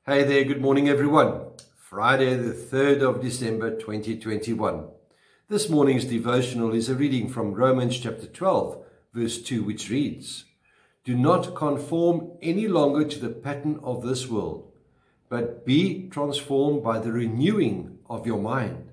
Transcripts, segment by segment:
Hey there, good morning everyone. Friday the 3rd of December 2021. This morning's devotional is a reading from Romans chapter 12 verse 2, which reads, "Do not conform any longer to the pattern of this world, but be transformed by the renewing of your mind.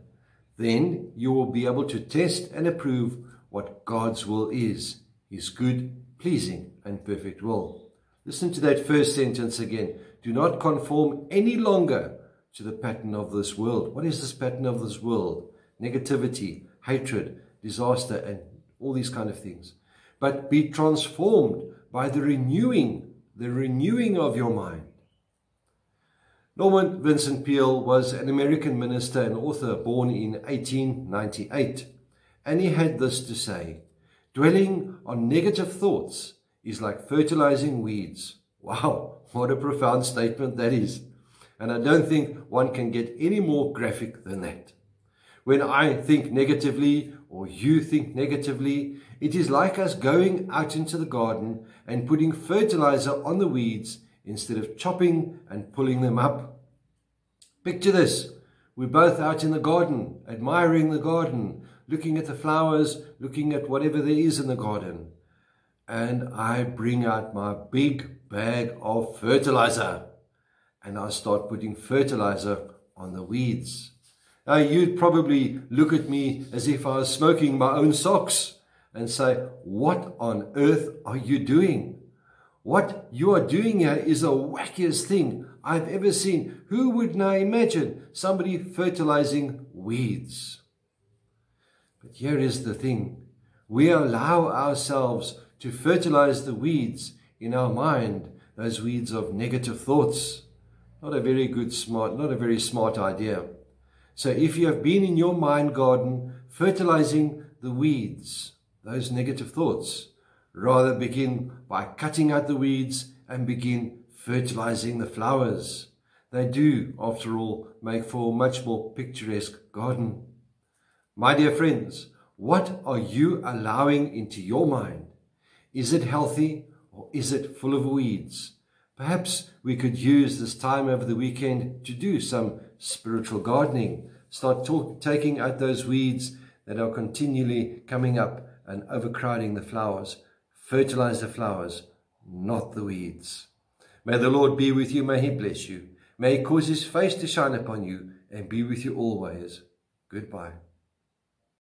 Then you will be able to test and approve what God's will is, his good, pleasing and perfect will." Listen to that first sentence again. Do not conform any longer to the pattern of this world. What is this pattern of this world? Negativity, hatred, disaster, and all these kind of things. But be transformed by the renewing of your mind. Norman Vincent Peale was an American minister and author born in 1898. And he had this to say: dwelling on negative thoughts is like fertilizing weeds. Wow, what a profound statement that is. And I don't think one can get any more graphic than that. When I think negatively, or you think negatively, it is like us going out into the garden and putting fertilizer on the weeds instead of chopping and pulling them up. Picture this. We're both out in the garden, admiring the garden, looking at the flowers, looking at whatever there is in the garden. And I bring out my big bag of fertilizer and I start putting fertilizer on the weeds. Now you'd probably look at me as if I was smoking my own socks and say, "What on earth are you doing? What you are doing here is the wackiest thing I've ever seen. Who would now imagine somebody fertilizing weeds?" But here is the thing. We allow ourselves to fertilize the weeds in our mind, those weeds of negative thoughts. Not a very smart idea. So if you have been in your mind garden fertilizing the weeds, those negative thoughts, rather begin by cutting out the weeds and begin fertilizing the flowers. They do, after all, make for a much more picturesque garden. My dear friends, what are you allowing into your mind? Is it healthy or is it full of weeds? Perhaps we could use this time over the weekend to do some spiritual gardening. Start taking out those weeds that are continually coming up and overcrowding the flowers. Fertilize the flowers, not the weeds. May the Lord be with you. May he bless you. May he cause his face to shine upon you and be with you always. Goodbye.